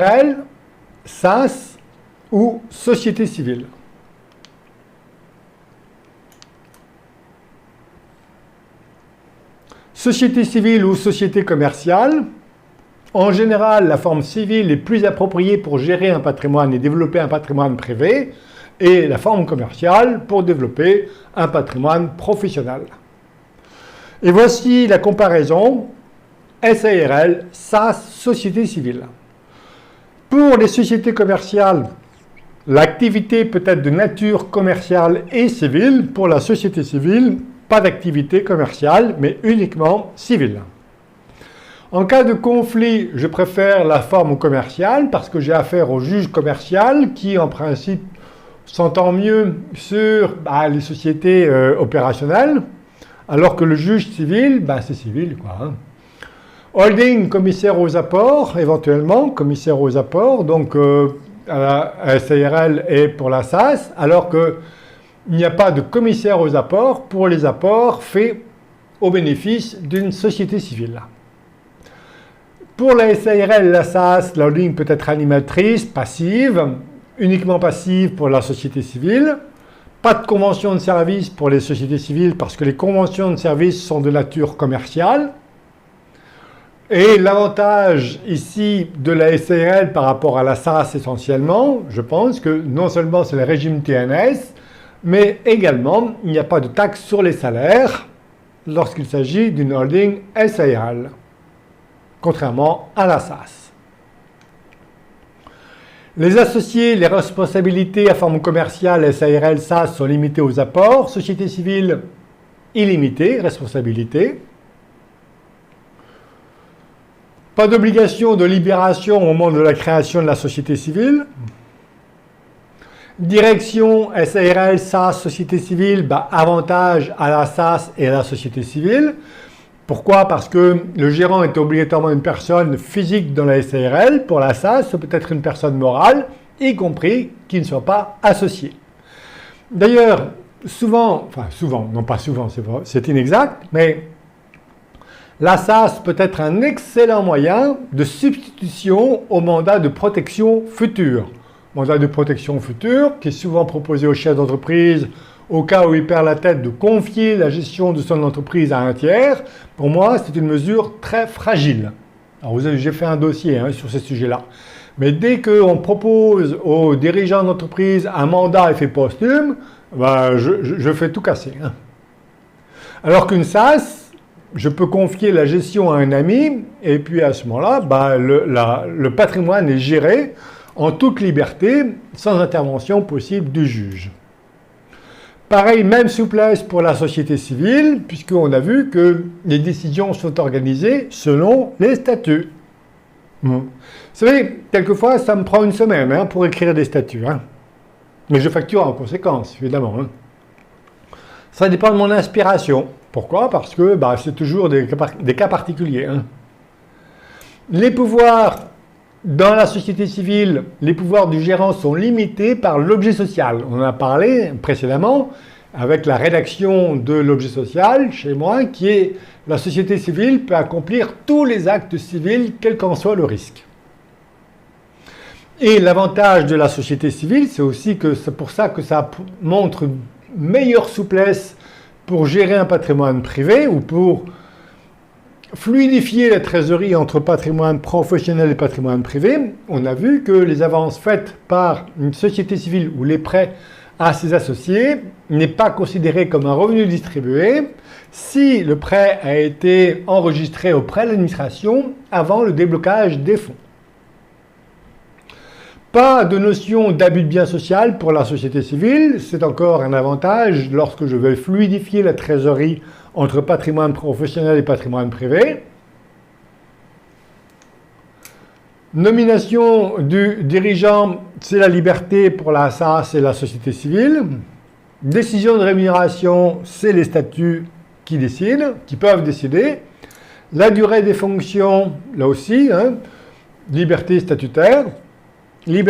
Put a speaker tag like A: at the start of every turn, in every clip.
A: SARL, SAS ou société civile. Société civile ou société commerciale, en général, la forme civile est plus appropriée pour gérer un patrimoine et développer un patrimoine privé, et la forme commerciale pour développer un patrimoine professionnel. Et voici la comparaison SARL, SAS, société civile. Pour les sociétés commerciales, l'activité peut être de nature commerciale et civile. Pour la société civile, pas d'activité commerciale, mais uniquement civile. En cas de conflit, je préfère la forme commerciale parce que j'ai affaire au juge commercial qui, en principe, s'entend mieux sur les sociétés opérationnelles, alors que le juge civil, c'est civil, quoi. Hein. Holding, commissaire aux apports, éventuellement, commissaire aux apports, donc à la SARL et pour la SAS, alors qu'il n'y a pas de commissaire aux apports pour les apports faits au bénéfice d'une société civile. Pour la SARL, la SAS, la holding peut être animatrice, passive, uniquement passive pour la société civile. Pas de convention de service pour les sociétés civiles parce que les conventions de service sont de nature commerciale. Et l'avantage ici de la SARL par rapport à la SAS essentiellement, je pense que non seulement c'est le régime TNS, mais également il n'y a pas de taxe sur les salaires lorsqu'il s'agit d'une holding SARL, contrairement à la SAS. Les associés, les responsabilités à forme commerciale SARL, SAS sont limitées aux apports, société civile illimitée, responsabilité. Pas d'obligation de libération au moment de la création de la société civile. Direction SARL, SAS, société civile, avantage à la SAS et à la société civile. Pourquoi? Parce que le gérant est obligatoirement une personne physique dans la SARL. Pour la SAS, ça peut être une personne morale, y compris qui ne soit pas associée. D'ailleurs, non pas souvent, c'est inexact, mais la SAS peut être un excellent moyen de substitution au mandat de protection future. Mandat de protection future qui est souvent proposé au chef d'entreprise au cas où il perd la tête de confier la gestion de son entreprise à un tiers. Pour moi, c'est une mesure très fragile. Alors, j'ai fait un dossier sur ce sujet-là. Mais dès qu'on propose aux dirigeants d'entreprise un mandat à effet posthume, je fais tout casser. Alors qu'une SAS, je peux confier la gestion à un ami, et puis à ce moment-là, le patrimoine est géré en toute liberté, sans intervention possible du juge. Pareil, même souplesse pour la société civile, puisqu'on a vu que les décisions sont organisées selon les statuts. Vous savez, quelquefois, ça me prend une semaine pour écrire des statuts. Mais je facture en conséquence, évidemment. Ça dépend de mon inspiration. Pourquoi? Parce que c'est toujours des cas particuliers. Les pouvoirs dans la société civile, les pouvoirs du gérant sont limités par l'objet social. On en a parlé précédemment avec la rédaction de l'objet social chez moi, qui est la société civile peut accomplir tous les actes civils, quel qu'en soit le risque. Et l'avantage de la société civile, c'est aussi que c'est pour ça que ça montre une meilleure souplesse pour gérer un patrimoine privé ou pour fluidifier la trésorerie entre patrimoine professionnel et patrimoine privé. On a vu que les avances faites par une société civile ou les prêts à ses associés n'est pas considéré comme un revenu distribué si le prêt a été enregistré auprès de l'administration avant le déblocage des fonds. Pas de notion d'abus de bien social pour la société civile, c'est encore un avantage lorsque je veux fluidifier la trésorerie entre patrimoine professionnel et patrimoine privé. Nomination du dirigeant, c'est la liberté pour la SAS et la société civile. Décision de rémunération, c'est les statuts qui décident, qui peuvent décider. La durée des fonctions, là aussi, liberté statutaire. Les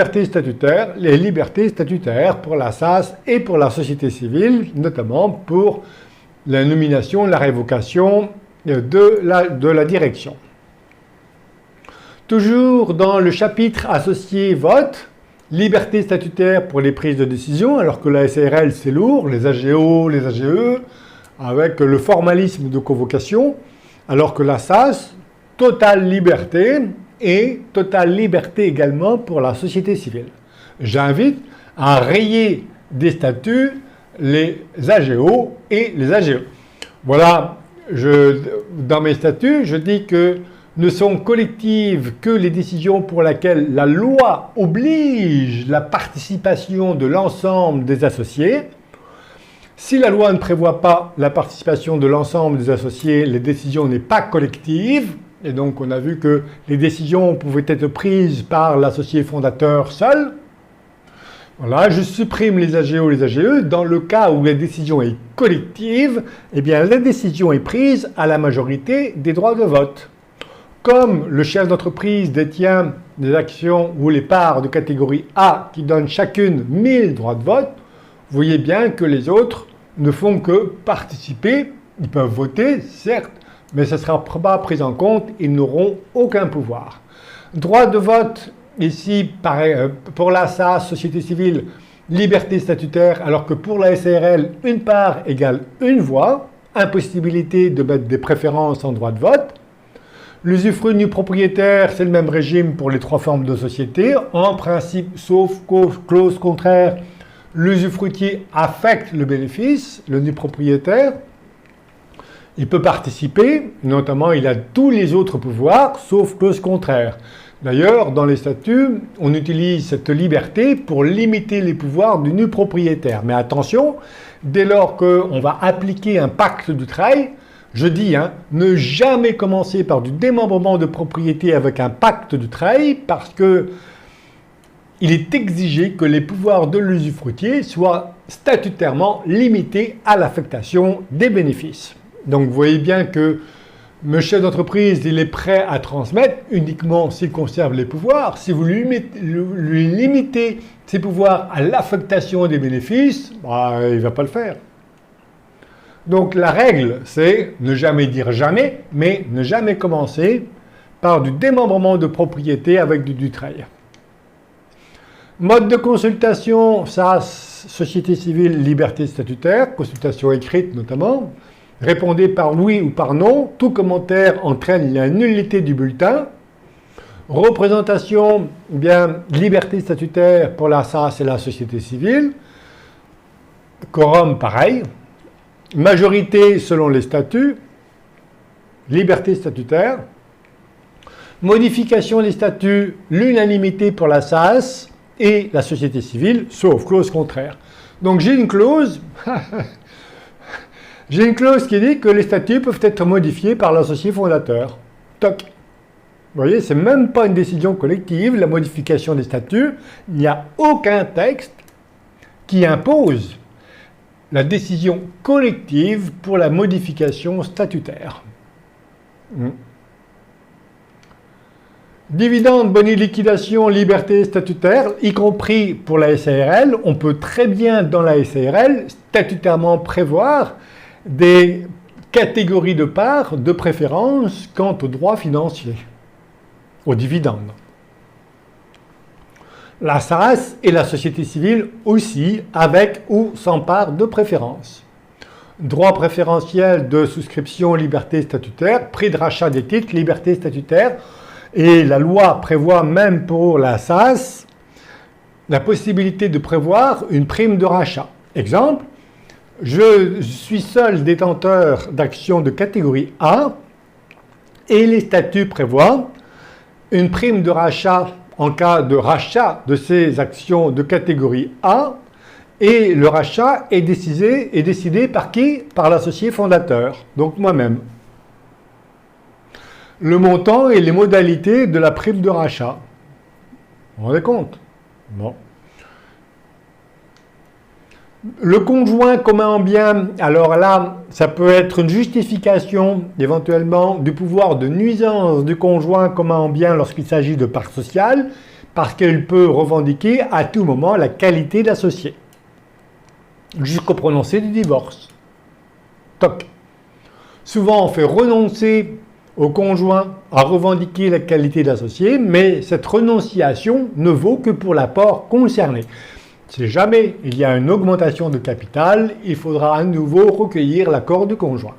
A: libertés statutaires pour la SAS et pour la société civile, notamment pour la nomination, la révocation de la direction. Toujours dans le chapitre associé vote, liberté statutaire pour les prises de décision, alors que la SARL c'est lourd, les AGO, les AGE, avec le formalisme de convocation, alors que la SAS, totale liberté et totale liberté également pour la société civile. J'invite à rayer des statuts les AGO et les AGE. Voilà, dans mes statuts, je dis que ne sont collectives que les décisions pour lesquelles la loi oblige la participation de l'ensemble des associés. Si la loi ne prévoit pas la participation de l'ensemble des associés, les décisions n'est pas collective. Et donc on a vu que les décisions pouvaient être prises par l'associé fondateur seul. Voilà, je supprime les AGO et les AGE. Dans le cas où la décision est collective, eh bien la décision est prise à la majorité des droits de vote. Comme le chef d'entreprise détient des actions ou les parts de catégorie A qui donnent chacune 1000 droits de vote, vous voyez bien que les autres ne font que participer. Ils peuvent voter, certes, mais ça ne sera pas pris en compte, ils n'auront aucun pouvoir. Droit de vote, ici, pour la SAS, société civile, liberté statutaire, alors que pour la SARL, une part égale une voix, impossibilité de mettre des préférences en droit de vote. L'usufruit nu propriétaire, c'est le même régime pour les trois formes de société. En principe, sauf clause contraire, l'usufruitier affecte le bénéfice, le nu propriétaire. Il peut participer, notamment il a tous les autres pouvoirs, sauf clause contraire. D'ailleurs, dans les statuts, on utilise cette liberté pour limiter les pouvoirs du nu propriétaire. Mais attention, dès lors qu'on va appliquer un pacte du travail, je dis, ne jamais commencer par du démembrement de propriété avec un pacte de travail parce que il est exigé que les pouvoirs de l'usufruitier soient statutairement limités à l'affectation des bénéfices. Donc vous voyez bien que le chef d'entreprise, il est prêt à transmettre uniquement s'il conserve les pouvoirs. Si vous lui limitez ses pouvoirs à l'affectation des bénéfices, il ne va pas le faire. Donc la règle, c'est ne jamais dire jamais, mais ne jamais commencer par du démembrement de propriété avec du travail. Mode de consultation, ça, société civile, liberté statutaire, consultation écrite notamment. Répondez par oui ou par non. Tout commentaire entraîne la nullité du bulletin. Représentation, liberté statutaire pour la SAS et la société civile. Quorum, pareil. Majorité selon les statuts. Liberté statutaire. Modification des statuts, l'unanimité pour la SAS et la société civile, sauf clause contraire. Donc j'ai une clause... J'ai une clause qui dit que les statuts peuvent être modifiés par l'associé fondateur. Toc. Vous voyez, c'est même pas une décision collective, la modification des statuts. Il n'y a aucun texte qui impose la décision collective pour la modification statutaire. Dividendes, boni liquidation, liberté statutaire, y compris pour la SARL, on peut très bien dans la SARL statutairement prévoir des catégories de parts de préférence quant aux droits financiers, aux dividendes. La SAS et la société civile aussi, avec ou sans part de préférence. Droit préférentiel de souscription, liberté statutaire, prix de rachat des titres, liberté statutaire. Et la loi prévoit même pour la SAS la possibilité de prévoir une prime de rachat. Exemple, je suis seul détenteur d'actions de catégorie A et les statuts prévoient une prime de rachat en cas de rachat de ces actions de catégorie A et le rachat est décidé par qui? Par l'associé fondateur, donc moi-même. Le montant et les modalités de la prime de rachat. Vous vous rendez compte? Bon. Le conjoint commun en bien, alors là, ça peut être une justification éventuellement du pouvoir de nuisance du conjoint commun en bien lorsqu'il s'agit de part sociale, parce qu'il peut revendiquer à tout moment la qualité d'associé, jusqu'au prononcé du divorce. Toc. Souvent, on fait renoncer au conjoint à revendiquer la qualité d'associé, mais cette renonciation ne vaut que pour l'apport concerné. Si jamais il y a une augmentation de capital, il faudra à nouveau recueillir l'accord du conjoint.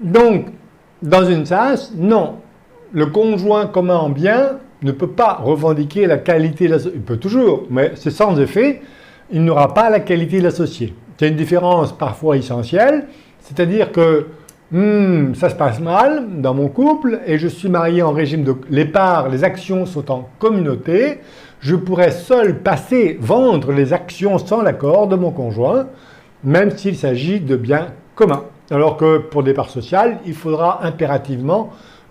A: Donc, dans une SAS, non, le conjoint commun en bien ne peut pas revendiquer la qualité de l'associé. Il peut toujours, mais c'est sans effet, il n'aura pas la qualité de l'associé. C'est une différence parfois essentielle, c'est-à-dire que ça se passe mal dans mon couple et je suis marié en régime de... Les parts, les actions sont en communauté, je pourrais seul vendre les actions sans l'accord de mon conjoint, même s'il s'agit de biens communs. Alors que pour des parts sociales, il faudra impérativement,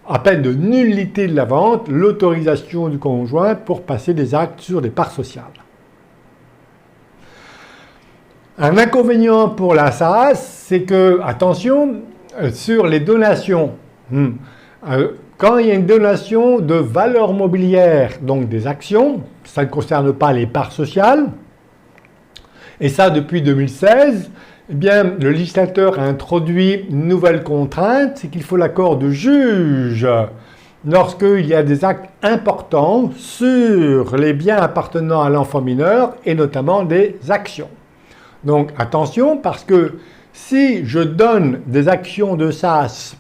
A: à peine de nullité de la vente, l'autorisation du conjoint pour passer des actes sur des parts sociales. Un inconvénient pour la SAS, c'est que, attention, sur les donations, quand il y a une donation de valeur mobilière, donc des actions, ça ne concerne pas les parts sociales, et ça depuis 2016, eh bien, le législateur a introduit une nouvelle contrainte, c'est qu'il faut l'accord du juge lorsqu'il y a des actes importants sur les biens appartenant à l'enfant mineur et notamment des actions. Donc attention, parce que si je donne des actions de SAS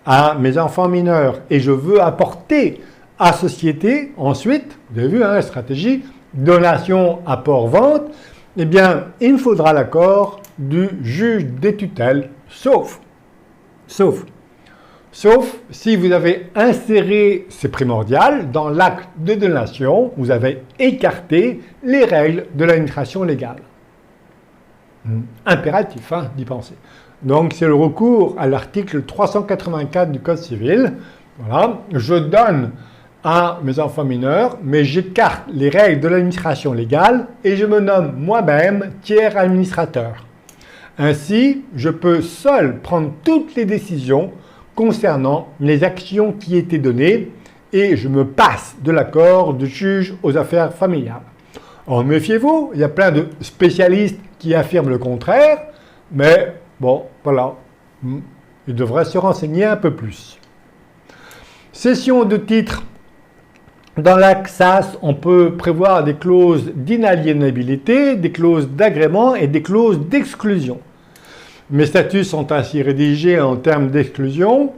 A: à mes enfants mineurs et je veux apporter à société ensuite, vous avez vu, la stratégie, donation, apport, vente, eh bien, il me faudra l'accord du juge des tutelles, sauf si vous avez inséré, c'est primordial, dans l'acte de donation, vous avez écarté les règles de l'administration légale. Impératif d'y penser. Donc c'est le recours à l'article 384 du Code civil. Voilà, je donne à mes enfants mineurs, mais j'écarte les règles de l'administration légale et je me nomme moi-même tiers administrateur. Ainsi, je peux seul prendre toutes les décisions concernant les actions qui étaient données et je me passe de l'accord du juge aux affaires familiales. Alors méfiez-vous, il y a plein de spécialistes qui affirment le contraire, mais bon, voilà, ils devraient se renseigner un peu plus. Cession de titres. Dans l'acte SAS, on peut prévoir des clauses d'inaliénabilité, des clauses d'agrément et des clauses d'exclusion. Mes statuts sont ainsi rédigés en termes d'exclusion.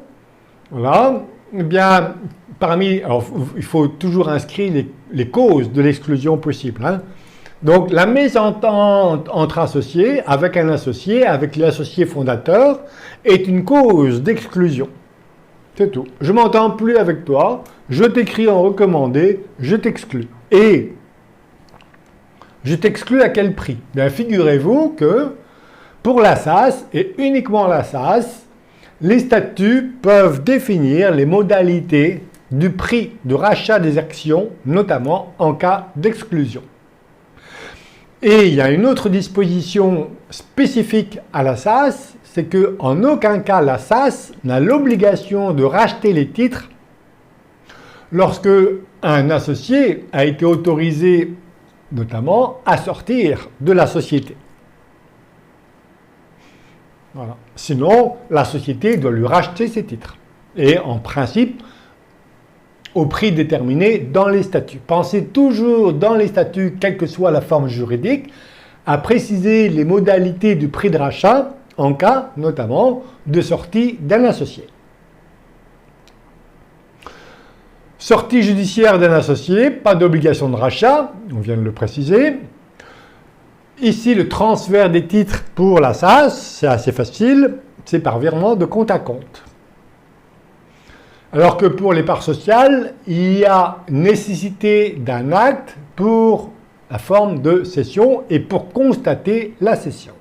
A: Voilà. Eh bien, alors, il faut toujours inscrire les causes de l'exclusion possible. Donc, la mésentente entre associés, avec un associé, avec l'associé fondateur, est une cause d'exclusion. C'est tout. Je ne m'entends plus avec toi, je t'écris en recommandé, je t'exclus. Et je t'exclus à quel prix? Bien, figurez-vous que pour la SAS, et uniquement la SAS, les statuts peuvent définir les modalités du prix de rachat des actions, notamment en cas d'exclusion. Et il y a une autre disposition spécifique à la SAS, c'est qu'en aucun cas la SAS n'a l'obligation de racheter les titres lorsque un associé a été autorisé notamment à sortir de la société. Voilà. Sinon, la société doit lui racheter ses titres. Et en principe, au prix déterminé dans les statuts. Pensez toujours dans les statuts, quelle que soit la forme juridique, à préciser les modalités du prix de rachat en cas, notamment, de sortie d'un associé. Sortie judiciaire d'un associé, pas d'obligation de rachat, on vient de le préciser. Ici, le transfert des titres pour la SAS, c'est assez facile, c'est par virement de compte à compte. Alors que pour les parts sociales, il y a nécessité d'un acte pour la forme de cession et pour constater la cession.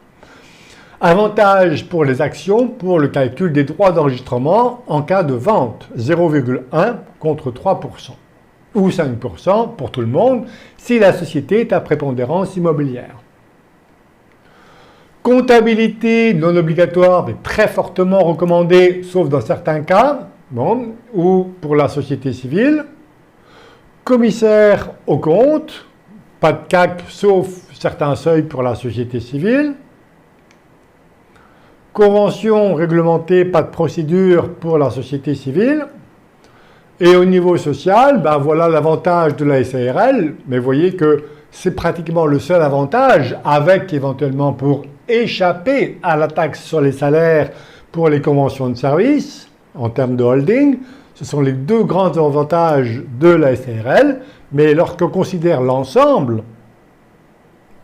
A: Avantage pour les actions pour le calcul des droits d'enregistrement en cas de vente, 0,1 contre 3%, ou 5% pour tout le monde si la société est à prépondérance immobilière. Comptabilité non obligatoire mais très fortement recommandée, sauf dans certains cas, ou pour la société civile. Commissaire au compte, pas de CAC sauf certains seuils pour la société civile. convention réglementée, pas de procédure pour la société civile. Et au niveau social, ben voilà l'avantage de la SARL, mais vous voyez que c'est pratiquement le seul avantage, avec éventuellement pour échapper à la taxe sur les salaires pour les conventions de service, en termes de holding. Ce sont les deux grands avantages de la SARL, mais lorsqu'on considère l'ensemble,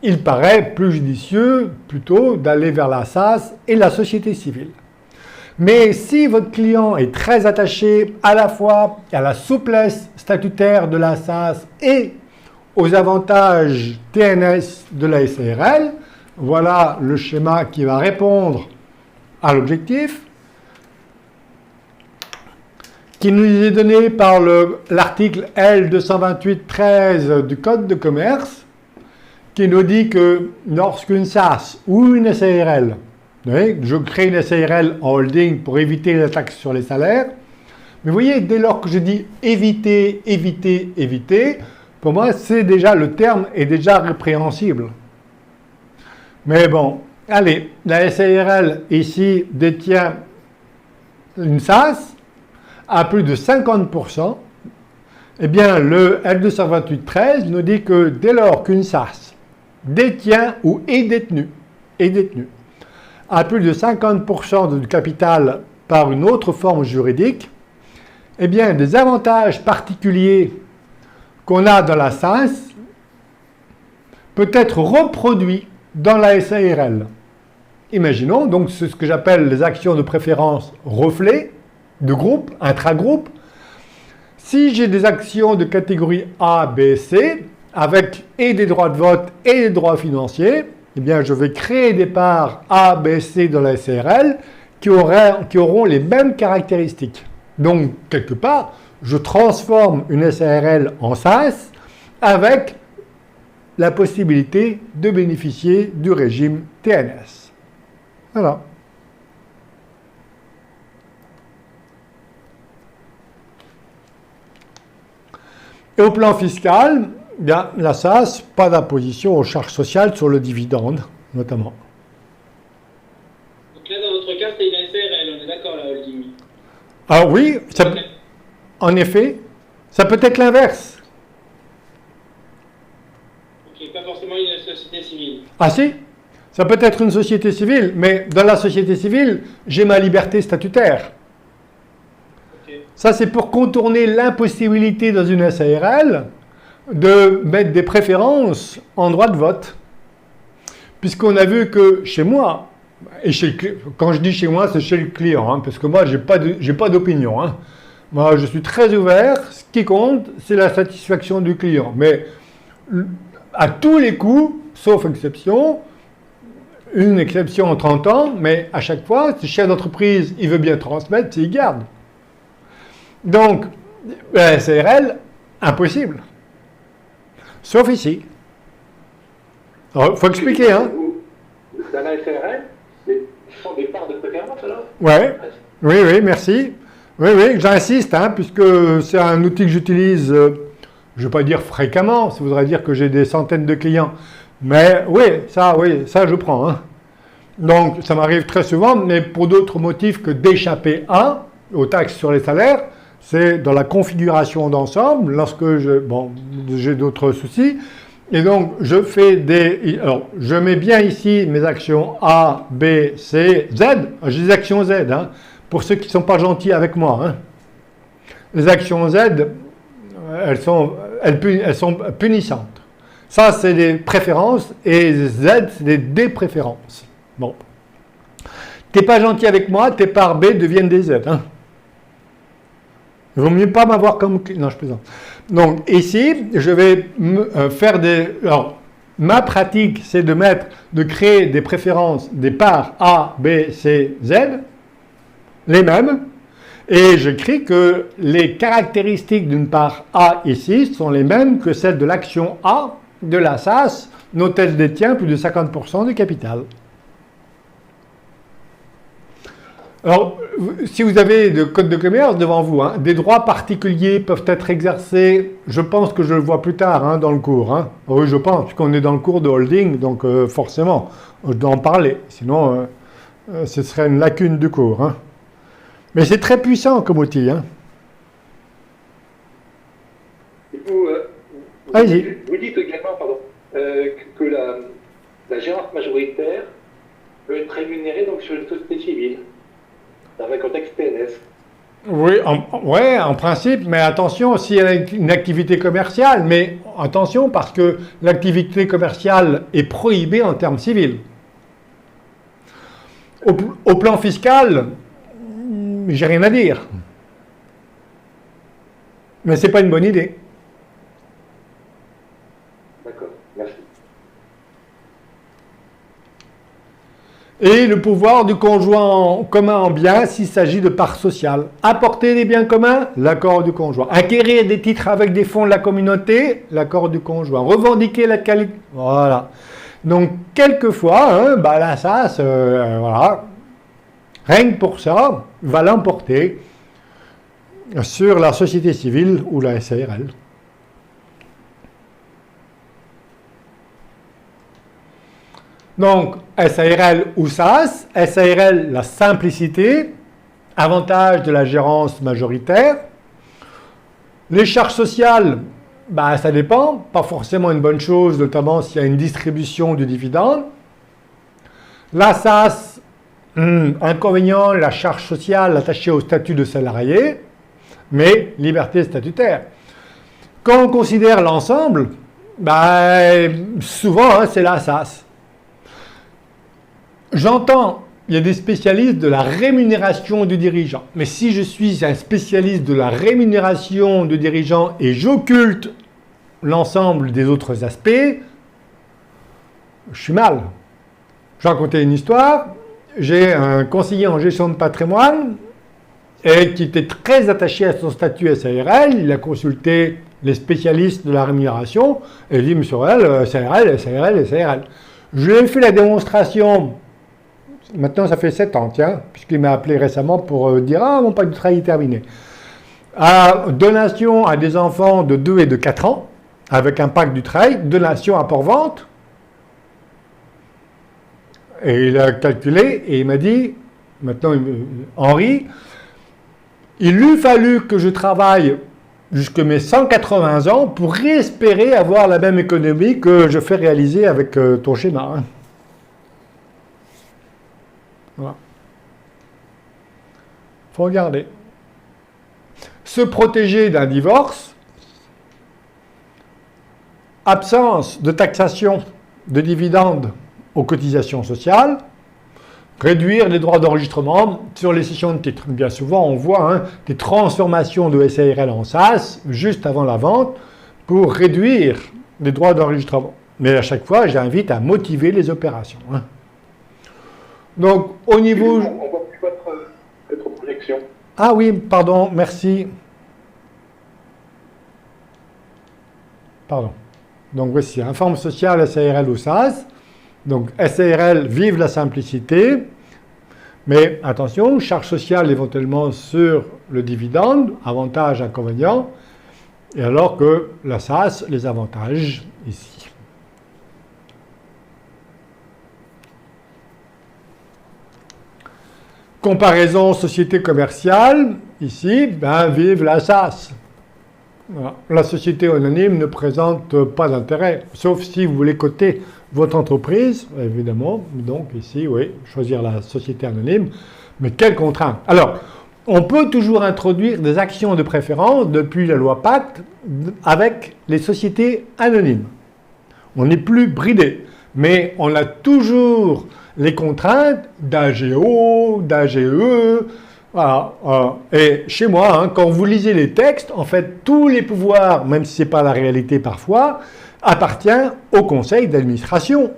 A: il paraît plus judicieux plutôt d'aller vers la SAS et la société civile. Mais si votre client est très attaché à la fois à la souplesse statutaire de la SAS et aux avantages TNS de la SARL, voilà le schéma qui va répondre à l'objectif, qui nous est donné par l'article L228-13 du Code de commerce, qui nous dit que lorsqu'une SAS ou une SARL, je crée une SARL en holding pour éviter la taxe sur les salaires, mais vous voyez, dès lors que je dis éviter, éviter, éviter, pour moi, c'est déjà, le terme est déjà répréhensible. Mais bon, allez, la SARL ici détient une SAS à plus de 50%, eh bien le L228-13 nous dit que dès lors qu'une SAS détient ou est détenue à plus de 50% du capital par une autre forme juridique, eh bien des avantages particuliers qu'on a dans la SAS peut être reproduit dans la SARL. Imaginons, donc c'est ce que j'appelle les actions de préférence reflets de groupe, intragroupe. Si j'ai des actions de catégorie A, B, C, avec et des droits de vote et des droits financiers, eh bien je vais créer des parts A, B, C dans la SARL qui auront les mêmes caractéristiques. Donc, quelque part, je transforme une SARL en SAS avec la possibilité de bénéficier du régime TNS. Voilà. Et au plan fiscal, bien, la SAS, pas d'imposition aux charges sociales sur le dividende, notamment.
B: Donc là, dans notre cas, c'est une SARL, on est d'accord, la holding.
A: Ah oui, en effet, ça peut être l'inverse.
B: Ok, pas forcément une société civile.
A: Ah si, ça peut être une société civile, mais dans la société civile, j'ai ma liberté statutaire. Okay. Ça, c'est pour contourner l'impossibilité dans une SARL de mettre des préférences en droit de vote. Puisqu'on a vu que chez moi, et quand je dis chez moi, c'est chez le client, hein, parce que moi, j'ai pas d'opinion. Hein. Moi, je suis très ouvert. Ce qui compte, c'est la satisfaction du client. Mais à tous les coups, sauf exception, une exception en 30 ans, mais à chaque fois, si le chef d'entreprise, il veut bien transmettre, il garde. Donc, la SARL, impossible. Sauf ici. Alors, il faut expliquer, hein.
C: Dans la SARL, ce sont des parts de préférence, alors?
A: Ouais. Oui, merci. Oui, j'insiste, hein, puisque c'est un outil que j'utilise, je ne vais pas dire fréquemment, ça voudrait dire que j'ai des centaines de clients. Mais oui, ça je prends. Hein. Donc, ça m'arrive très souvent, mais pour d'autres motifs que d'échapper aux taxes sur les salaires, c'est dans la configuration d'ensemble, lorsque j'ai d'autres soucis. Et donc, je mets bien ici mes actions A, B, C, Z. J'ai des actions Z, hein, pour ceux qui ne sont pas gentils avec moi. Hein. Les actions Z, elles sont punissantes. Ça, c'est des préférences, et Z, c'est des dépréférences. Bon. T'es pas gentil avec moi, tes parts B deviennent des Z. Hein. Il vaut mieux pas m'avoir comme... Non, je plaisante. Donc, ici, je vais faire des... Alors, ma pratique, c'est de créer des préférences, des parts A, B, C, Z, les mêmes, et j'écris que les caractéristiques d'une part A ici sont les mêmes que celles de l'action A de la SAS, dont elle détient plus de 50% du capital. Alors, si vous avez le code de commerce devant vous, hein, des droits particuliers peuvent être exercés, je pense que je le vois plus tard hein, dans le cours. Hein. Oui, je pense, puisqu'on est dans le cours de holding, donc forcément, je dois en parler. Sinon, ce serait une lacune du cours. Hein. Mais c'est très puissant comme outil. Hein.
C: Vous dites également que la gérance majoritaire peut être rémunérée donc, sur une société civile, dans un contexte PNS.
A: Oui, en principe, mais attention, s'il y a une activité commerciale, mais attention parce que l'activité commerciale est prohibée en termes civils. Au plan fiscal, j'ai rien à dire. Mais c'est pas une bonne idée.
C: D'accord, merci.
A: Et le pouvoir du conjoint commun en bien s'il s'agit de parts sociales. Apporter des biens communs, l'accord du conjoint. Acquérir des titres avec des fonds de la communauté, l'accord du conjoint. Revendiquer la qualité. Voilà. Donc, quelquefois, hein, là, ça, voilà. Rien que pour ça, va l'emporter sur la société civile ou la SARL. Donc, SARL ou SAS, SARL, la simplicité, avantage de la gérance majoritaire. Les charges sociales, ça dépend, pas forcément une bonne chose, notamment s'il y a une distribution du dividende. La SAS, inconvénient, la charge sociale attachée au statut de salarié, mais liberté statutaire. Quand on considère l'ensemble, souvent, c'est la SAS. J'entends, il y a des spécialistes de la rémunération du dirigeant. Mais si je suis un spécialiste de la rémunération du dirigeant et j'occulte l'ensemble des autres aspects, je suis mal. Je vais raconter une histoire. J'ai un conseiller en gestion de patrimoine et qui était très attaché à son statut SARL. Il a consulté les spécialistes de la rémunération et il dit, monsieur Sorel, SARL. Je lui ai fait la démonstration. Maintenant, ça fait 7 ans, tiens, puisqu'il m'a appelé récemment pour dire « Ah, mon pacte du travail est terminé ». Donation à des enfants de 2 et de 4 ans, avec un pacte du travail, donation à port-vente. Et il a calculé et il m'a dit, maintenant, Henri, il lui fallu que je travaille jusqu'à mes 180 ans pour espérer avoir la même économie que je fais réaliser avec ton schéma. Hein. Voilà. Faut regarder. Se protéger d'un divorce, absence de taxation de dividendes aux cotisations sociales, réduire les droits d'enregistrement sur les cessions de titres. Bien souvent, on voit des transformations de SARL en SAS juste avant la vente pour réduire les droits d'enregistrement. Mais à chaque fois, j'invite à motiver les opérations. Hein. Donc, au niveau...
C: On voit plus votre projection.
A: Ah oui, pardon, merci. Pardon. Donc, voici, forme sociale, SARL ou SAS. Donc, SARL, vive la simplicité. Mais attention, charge sociale éventuellement sur le dividende, avantages, inconvénients. Et alors que la SAS, les avantages ici. Comparaison société commerciale, ici, vive la SAS. Voilà. La société anonyme ne présente pas d'intérêt, sauf si vous voulez coter votre entreprise, évidemment. Donc ici, oui, choisir la société anonyme. Mais quelle contrainte! Alors, on peut toujours introduire des actions de préférence depuis la loi Pacte avec les sociétés anonymes. On n'est plus bridé, mais on a toujours les contraintes d'AGO, d'AGE, voilà. Et chez moi, quand vous lisez les textes, en fait, tous les pouvoirs, même si ce n'est pas la réalité parfois, appartient au conseil d'administration.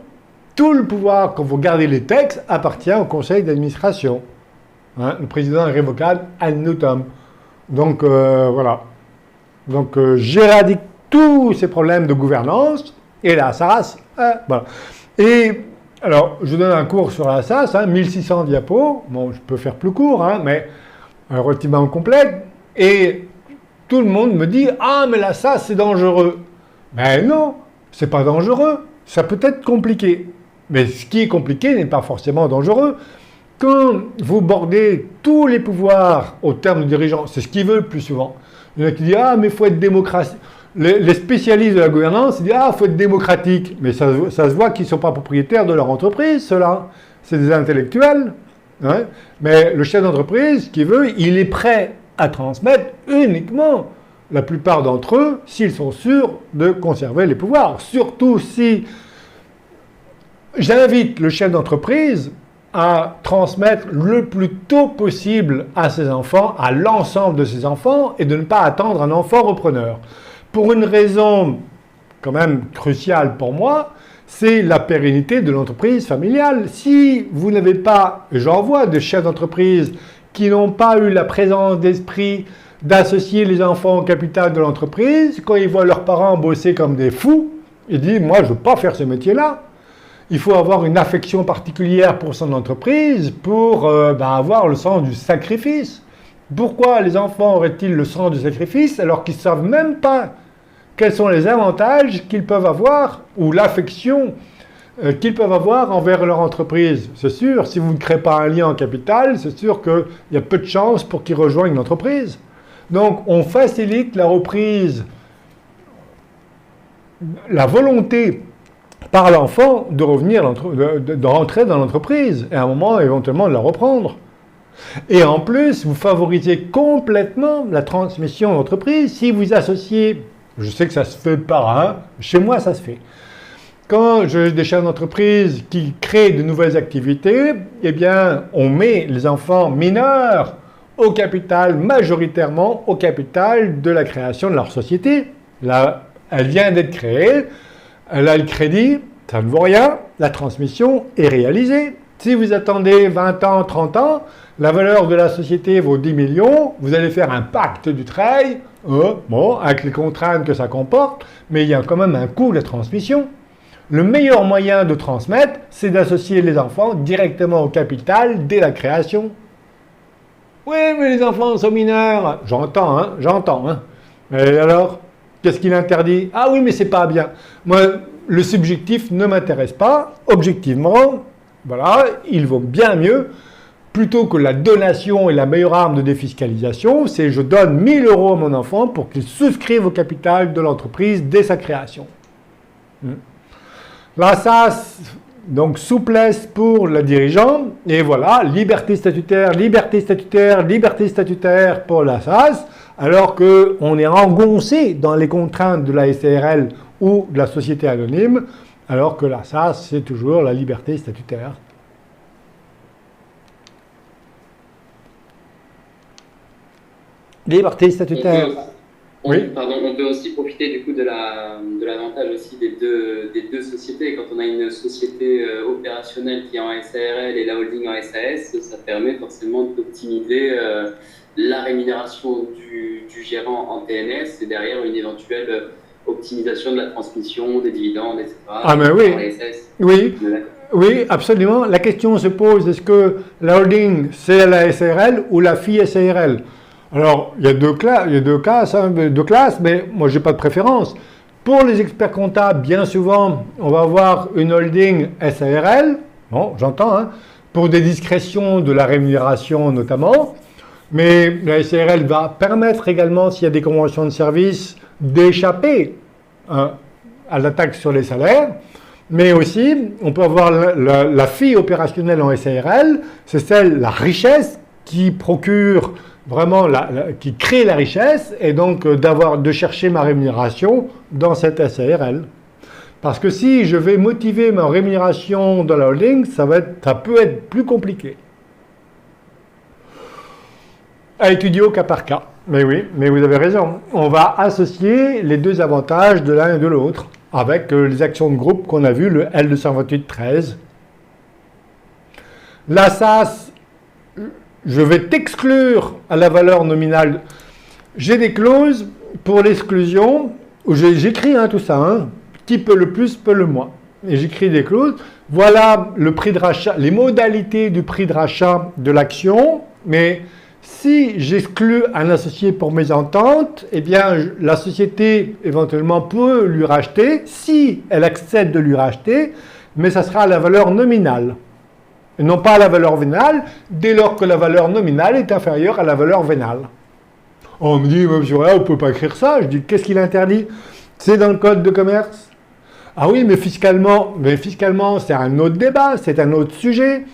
A: Tout le pouvoir, quand vous regardez les textes, appartient au conseil d'administration. Le président est révocable ad nutum. Donc, voilà. Donc, j'éradique tous ces problèmes de gouvernance, et la SAS, voilà. Et... alors, je donne un cours sur la SAS, 1600 diapos. Bon, je peux faire plus court, mais relativement complet. Et tout le monde me dit « Ah, mais la SAS, c'est dangereux ». Ben non, c'est pas dangereux. Ça peut être compliqué. Mais ce qui est compliqué n'est pas forcément dangereux. quand vous bordez tous les pouvoirs au terme du dirigeant, c'est ce qu'ils veulent le plus souvent. Il y en a qui disent « Ah, mais il faut être démocratique ». Les spécialistes de la gouvernance ils disent « Ah, il faut être démocratique ». Mais ça se voit qu'ils ne sont pas propriétaires de leur entreprise, ceux-là. C'est des intellectuels. Hein. Mais le chef d'entreprise, qui veut, il est prêt à transmettre uniquement la plupart d'entre eux s'ils sont sûrs de conserver les pouvoirs. Surtout si j'invite le chef d'entreprise à transmettre le plus tôt possible à ses enfants, à l'ensemble de ses enfants, et de ne pas attendre un enfant repreneur. Pour une raison quand même cruciale pour moi, c'est la pérennité de l'entreprise familiale. Si vous n'avez pas, et j'en vois des chefs d'entreprise qui n'ont pas eu la présence d'esprit d'associer les enfants au capital de l'entreprise, quand ils voient leurs parents bosser comme des fous, ils disent « Moi, je ne veux pas faire ce métier-là ». Il faut avoir une affection particulière pour son entreprise pour avoir le sens du sacrifice. Pourquoi les enfants auraient-ils le sens du sacrifice alors qu'ils ne savent même pas quels sont les avantages qu'ils peuvent avoir ou l'affection qu'ils peuvent avoir envers leur entreprise? C'est sûr, si vous ne créez pas un lien en capital, c'est sûr qu'il y a peu de chances pour qu'ils rejoignent l'entreprise. Donc, on facilite la reprise, la volonté par l'enfant de revenir, de rentrer dans l'entreprise et à un moment éventuellement de la reprendre. Et en plus, vous favorisez complètement la transmission d'entreprise si vous associez, je sais que ça se fait par un, chez moi ça se fait. Quand j'ai des chefs d'entreprise qui créent de nouvelles activités, eh bien, on met les enfants mineurs au capital, majoritairement au capital de la création de leur société. Là, elle vient d'être créée. Elle a le crédit, ça ne vaut rien, la transmission est réalisée. Si vous attendez 20 ans, 30 ans, la valeur de la société vaut 10 millions, vous allez faire un pacte du trail, avec les contraintes que ça comporte, mais il y a quand même un coût de la transmission. Le meilleur moyen de transmettre, c'est d'associer les enfants directement au capital dès la création. Oui, mais les enfants sont mineurs. J'entends. Mais alors ? Qu'est-ce qu'il interdit? Ah oui, mais c'est pas bien. Moi, le subjectif ne m'intéresse pas. Objectivement, voilà, il vaut bien mieux, plutôt que la donation est la meilleure arme de défiscalisation, c'est je donne 1 000 € à mon enfant pour qu'il souscrive au capital de l'entreprise dès sa création. Là, ça, donc souplesse pour le dirigeant, et voilà, liberté statutaire pour la SAS, alors qu'on est engoncé dans les contraintes de la SARL ou de la société anonyme, alors que la SAS, c'est toujours la liberté statutaire. Liberté statutaire.
D: On peut aussi profiter du coup de l'avantage aussi des deux sociétés. Quand on a une société opérationnelle qui est en SARL et la holding en SAS, ça permet forcément d'optimiser la rémunération du gérant en TNS et derrière une éventuelle optimisation de la transmission, des dividendes, etc.
A: Ah mais oui, absolument. La question se pose, est-ce que la holding c'est la SARL ou la FI SARL? Alors, il y a deux classes, mais moi j'ai pas de préférence. Pour les experts comptables, bien souvent, on va avoir une holding SARL, bon, j'entends, pour des discrétions de la rémunération notamment, mais la SARL va permettre également, s'il y a des conventions de service, d'échapper à la taxe sur les salaires, mais aussi, on peut avoir la FI opérationnelle en SARL, c'est celle, la richesse, qui procure vraiment, qui crée la richesse, et donc de chercher ma rémunération dans cette SARL. Parce que si je vais motiver ma rémunération dans la holding, ça peut être plus compliqué. À étudier au cas par cas. Mais oui, mais vous avez raison. On va associer les deux avantages de l'un et de l'autre, avec les actions de groupe qu'on a vues, le L228-13. La SAS, je vais t'exclure à la valeur nominale. J'ai des clauses pour l'exclusion, où j'écris tout ça, qui peut le plus, peut le moins. Et j'écris des clauses. Voilà le prix de rachat, les modalités du prix de rachat de l'action, mais si j'exclus un associé pour mésentente, eh bien la société éventuellement peut lui racheter, si elle accepte de lui racheter, mais ça sera à la valeur nominale. et non pas à la valeur vénale, dès lors que la valeur nominale est inférieure à la valeur vénale. On me dit, monsieur, on ne peut pas écrire ça. Je dis, qu'est-ce qu'il interdit? C'est dans le code de commerce. Ah oui, mais fiscalement, c'est un autre débat, c'est un autre sujet.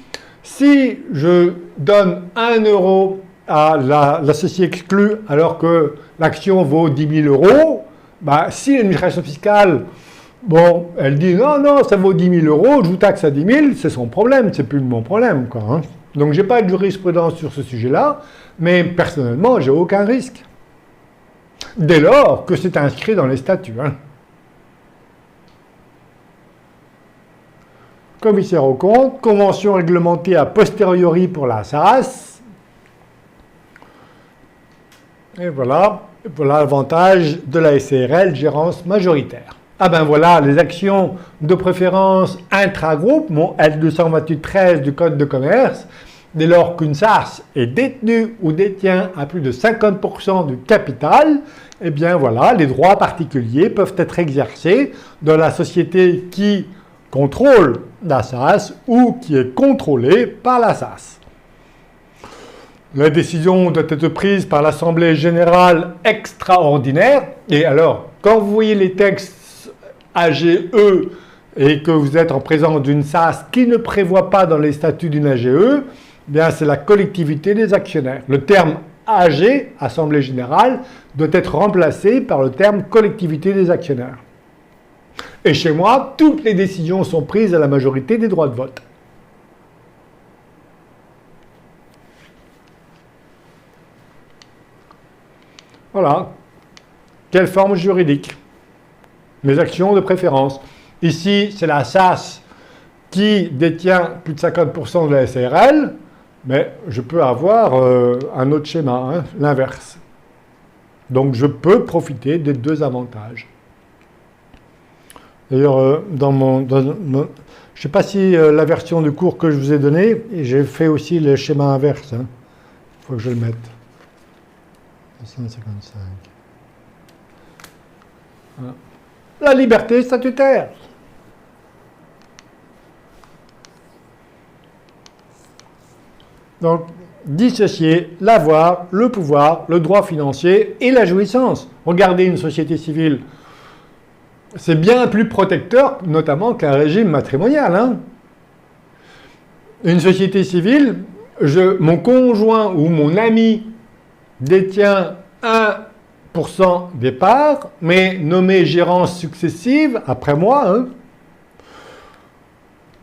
A: Si je donne 1 euro à l'associé exclu alors que l'action vaut 10 000 euros, bah, si l'administration fiscale, bon, elle dit non, ça vaut 10 000 euros, je vous taxe à 10 000, c'est son problème, c'est plus mon problème, quoi. Hein. Donc, je n'ai pas de jurisprudence sur ce sujet-là, mais personnellement, j'ai aucun risque. Dès lors que c'est inscrit dans les statuts. Hein. Commissaire aux comptes, convention réglementée a posteriori pour la SAS. Et voilà l'avantage de la SARL, gérance majoritaire. Ah ben voilà, les actions de préférence intra-groupe, mon L228-13 du Code de commerce, dès lors qu'une SAS est détenue ou détient à plus de 50% du capital, eh bien voilà, les droits particuliers peuvent être exercés dans la société qui contrôle la SAS ou qui est contrôlée par la SAS. La décision doit être prise par l'Assemblée générale extraordinaire. Et alors, quand vous voyez les textes AGE et que vous êtes en présence d'une SAS qui ne prévoit pas dans les statuts d'une AGE, eh bien c'est la collectivité des actionnaires. Le terme AG, Assemblée générale, doit être remplacé par le terme collectivité des actionnaires. Et chez moi, toutes les décisions sont prises à la majorité des droits de vote. Voilà. Quelle forme juridique? Les actions de préférence. Ici, c'est la SAS qui détient plus de 50% de la SARL, mais je peux avoir un autre schéma, hein, l'inverse. Donc, je peux profiter des deux avantages. D'ailleurs, je ne sais pas si la version du cours que je vous ai donnée, j'ai fait aussi le schéma inverse. Il faut que je le mette. 255. Voilà. La liberté statutaire. Donc, dissocier l'avoir, le pouvoir, le droit financier et la jouissance. Regardez une société civile. C'est bien plus protecteur, notamment qu'un régime matrimonial. Hein. Une société civile, mon conjoint ou mon ami détient 1% des parts, mais nommé gérance successive, après moi, hein,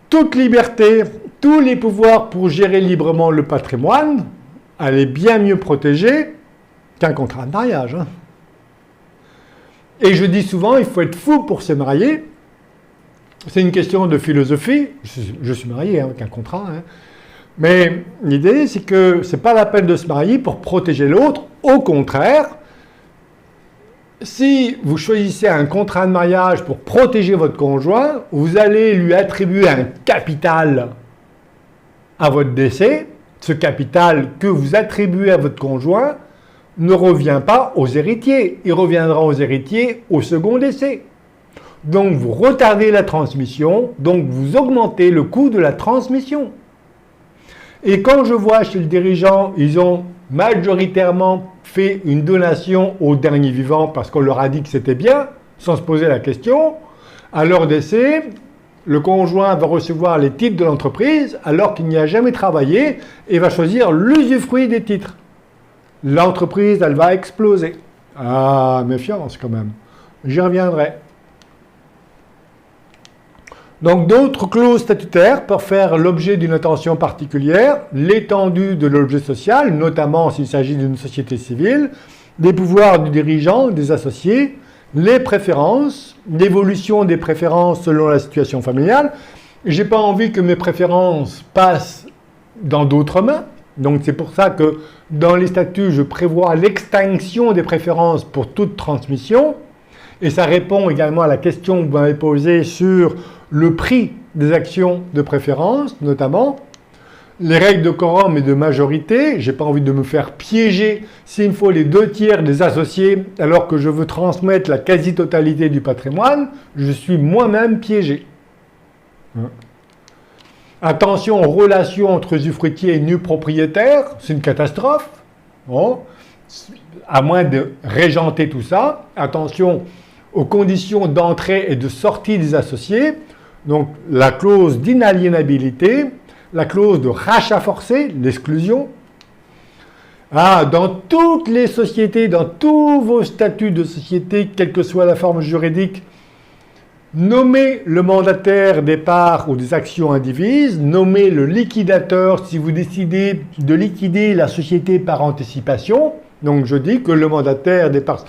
A: toute liberté, tous les pouvoirs pour gérer librement le patrimoine, elle est bien mieux protégée qu'un contrat de mariage. Hein. Et je dis souvent, il faut être fou pour se marier. C'est une question de philosophie. Je suis marié avec un contrat. Hein. Mais l'idée, c'est que ce n'est pas la peine de se marier pour protéger l'autre. Au contraire, si vous choisissez un contrat de mariage pour protéger votre conjoint, vous allez lui attribuer un capital à votre décès. Ce capital que vous attribuez à votre conjoint ne revient pas aux héritiers. Il reviendra aux héritiers au second décès. Donc vous retardez la transmission, donc vous augmentez le coût de la transmission. Et quand je vois chez le dirigeant, ils ont majoritairement fait une donation au dernier vivant parce qu'on leur a dit que c'était bien, sans se poser la question, à leur décès, le conjoint va recevoir les titres de l'entreprise alors qu'il n'y a jamais travaillé et va choisir l'usufruit des titres. L'entreprise, elle va exploser. Ah, méfiance quand même. J'y reviendrai. Donc d'autres clauses statutaires peuvent faire l'objet d'une attention particulière, l'étendue de l'objet social, notamment s'il s'agit d'une société civile, les pouvoirs du dirigeant, des associés, les préférences, l'évolution des préférences selon la situation familiale. Je n'ai pas envie que mes préférences passent dans d'autres mains. Donc c'est pour ça que dans les statuts, je prévois l'extinction des préférences pour toute transmission. Et ça répond également à la question que vous m'avez posée sur le prix des actions de préférence, notamment. Les règles de quorum et de majorité, je n'ai pas envie de me faire piéger s'il me faut les 2/3 des associés alors que je veux transmettre la quasi-totalité du patrimoine, je suis moi-même piégé. Attention aux relations entre usufruitiers et nus propriétaires, c'est une catastrophe. Bon. À moins de régenter tout ça. Attention aux conditions d'entrée et de sortie des associés. Donc la clause d'inaliénabilité, la clause de rachat forcé, l'exclusion. Dans toutes les sociétés, dans tous vos statuts de société, quelle que soit la forme juridique, nommez le mandataire des parts ou des actions indivises, nommez le liquidateur si vous décidez de liquider la société par anticipation. Donc je dis que le mandataire des parts...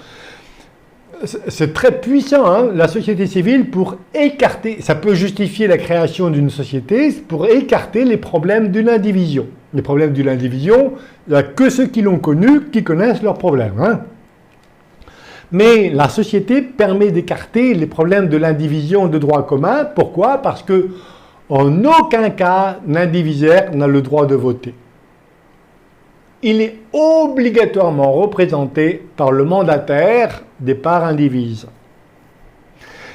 A: C'est très puissant, hein, la société civile, pour écarter, ça peut justifier la création d'une société, pour écarter les problèmes d'une indivision. Les problèmes d'une indivision, il n'y a que ceux qui l'ont connu qui connaissent leurs problèmes. Hein. Mais la société permet d'écarter les problèmes de l'indivision de droit commun. Pourquoi? Parce que en aucun cas, l'indivisaire n'a le droit de voter. Il est obligatoirement représenté par le mandataire des parts indivises.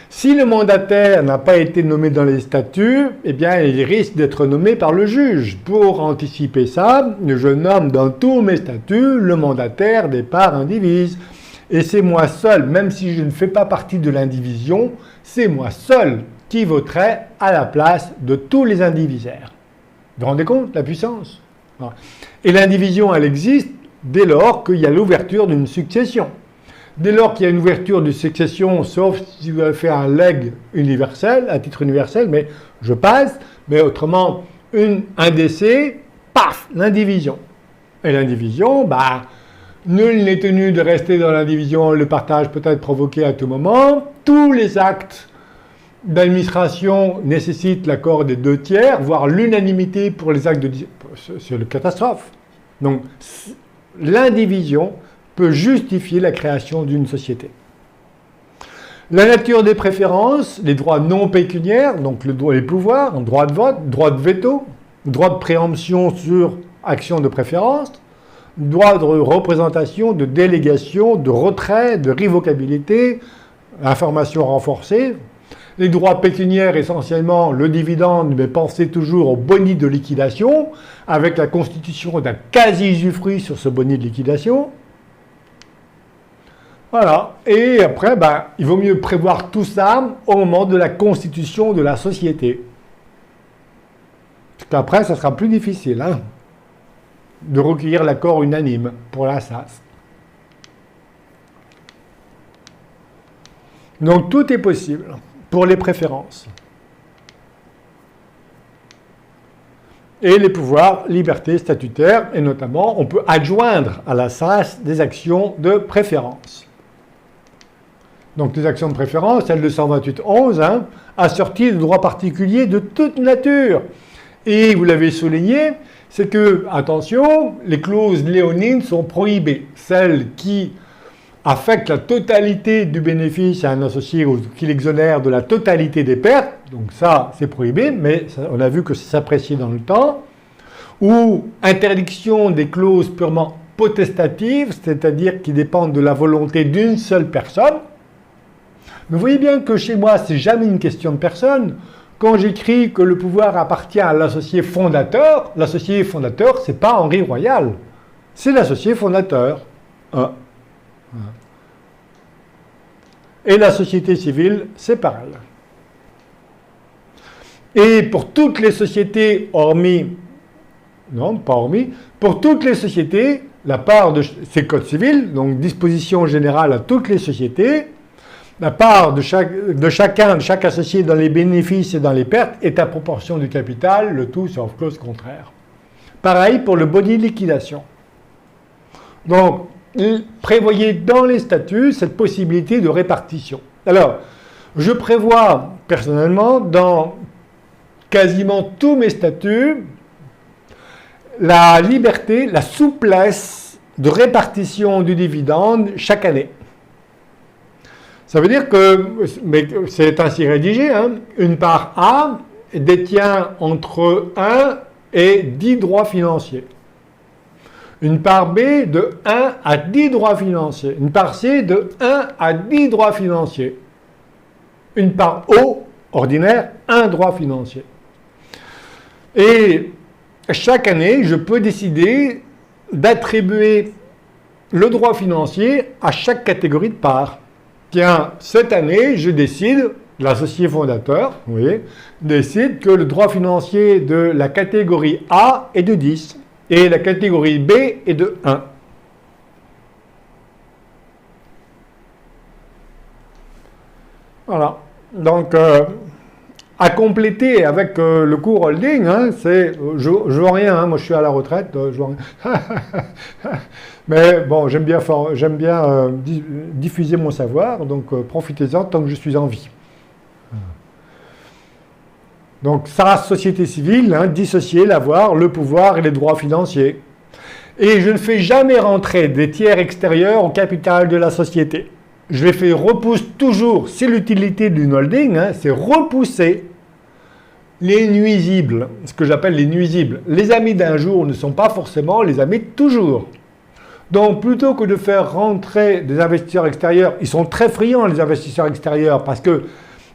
A: Si le mandataire n'a pas été nommé dans les statuts, eh bien, il risque d'être nommé par le juge. Pour anticiper ça, je nomme dans tous mes statuts le mandataire des parts indivises. Et c'est moi seul, même si je ne fais pas partie de l'indivision, c'est moi seul qui voterai à la place de tous les indivisaires. Vous vous rendez compte, la puissance? Et l'indivision, elle existe dès lors qu'il y a l'ouverture d'une succession. Dès lors qu'il y a une ouverture de succession, sauf si vous avez fait un legs universel, à titre universel, mais je passe, mais autrement, un décès, paf, l'indivision. Et l'indivision, nul n'est tenu de rester dans l'indivision, le partage peut être provoqué à tout moment. Tous les actes d'administration nécessitent l'accord des 2/3, voire l'unanimité pour les actes de... C'est une catastrophe. Donc, l'indivision peut justifier la création d'une société. La nature des préférences, les droits non pécuniaires, donc les pouvoirs, droit de vote, droit de veto, droit de préemption sur action de préférence, droit de représentation, de délégation, de retrait, de révocabilité, information renforcée. Les droits pécuniaires, essentiellement le dividende, mais pensez toujours au boni de liquidation, avec la constitution d'un quasi-usufruit sur ce boni de liquidation. Voilà. Et après, il vaut mieux prévoir tout ça au moment de la constitution de la société. Parce qu'après, ça sera plus difficile, hein, de recueillir l'accord unanime pour la SAS. Donc tout est possible pour les préférences. Et les pouvoirs, liberté statutaire, et notamment, on peut adjoindre à la SAS des actions de préférence. Donc les actions de préférence, celle de 128.11, hein, assorties de droits particuliers de toute nature. Et vous l'avez souligné, c'est que, attention, les clauses léonines sont prohibées. Celles qui affectent la totalité du bénéfice à un associé ou qui l'exonère de la totalité des pertes, donc ça c'est prohibé, mais ça, on a vu que c'est apprécié dans le temps, ou interdiction des clauses purement potestatives, c'est-à-dire qui dépendent de la volonté d'une seule personne. Mais vous voyez bien que chez moi, c'est jamais une question de personne. Quand j'écris que le pouvoir appartient à l'associé fondateur, c'est pas Henri Royal, c'est l'associé fondateur. Et la société civile, c'est pareil. Et pour toutes les sociétés pour toutes les sociétés, la part de ces codes civils, donc disposition générale à toutes les sociétés, la part de chaque associé dans les bénéfices et dans les pertes est à proportion du capital, le tout sauf clause contraire. Pareil pour le boni de liquidation. Donc, prévoyez dans les statuts cette possibilité de répartition. Alors, je prévois personnellement dans quasiment tous mes statuts la liberté, la souplesse de répartition du dividende chaque année. Ça veut dire que, mais c'est ainsi rédigé, hein, une part A détient entre 1 et 10 droits financiers. Une part B de 1 à 10 droits financiers. Une part C de 1 à 10 droits financiers. Une part O, ordinaire, 1 droit financier. Et chaque année, je peux décider d'attribuer le droit financier à chaque catégorie de parts. Tiens, cette année, je décide, l'associé fondateur, vous voyez, décide que le droit financier de la catégorie A est de 10 et la catégorie B est de 1. Voilà. Donc, à compléter avec le cours holding, hein, c'est, je vois rien, hein, moi je suis à la retraite, je vois rien. Mais bon, j'aime bien diffuser mon savoir, donc profitez-en tant que je suis en vie. Donc, ça, société civile, hein, dissocier, l'avoir, le pouvoir et les droits financiers. Et je ne fais jamais rentrer des tiers extérieurs au capital de la société. Je les fais repousser toujours, c'est l'utilité d'une holding, hein, c'est repousser les nuisibles, ce que j'appelle les nuisibles. Les amis d'un jour ne sont pas forcément les amis de toujours. Donc plutôt que de faire rentrer des investisseurs extérieurs, ils sont très friands les investisseurs extérieurs parce que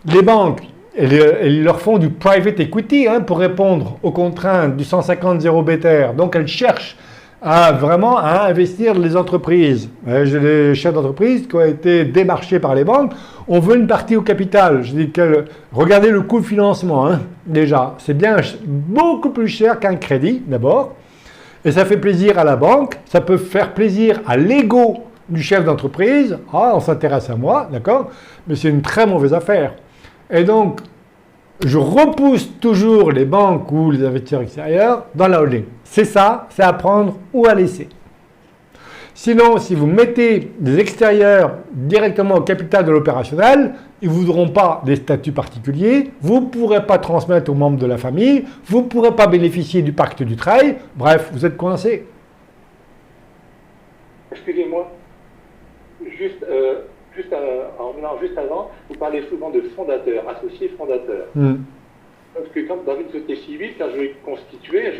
A: les banques, elles leur font du private equity hein, pour répondre aux contraintes du 150 Beter. Donc elles cherchent vraiment à investir les entreprises. J'ai des chefs d'entreprise qui ont été démarchés par les banques. On veut une partie au capital. Je dis que regardez le coût de financement hein, déjà. C'est bien beaucoup plus cher qu'un crédit d'abord. Et ça fait plaisir à la banque. Ça peut faire plaisir à l'ego du chef d'entreprise. Ah, on s'intéresse à moi, d'accord? Mais c'est une très mauvaise affaire. Et donc, je repousse toujours les banques ou les investisseurs extérieurs dans la holding. C'est ça, c'est à prendre ou à laisser. Sinon, si vous mettez des extérieurs directement au capital de l'opérationnel, ils ne voudront pas des statuts particuliers, vous ne pourrez pas transmettre aux membres de la famille, vous ne pourrez pas bénéficier du pacte du trail, bref, vous êtes coincé.
C: Excusez-moi, juste avant, vous parlez souvent de fondateur, associé fondateur. Parce que quand, dans une société civile, quand je vais constituer,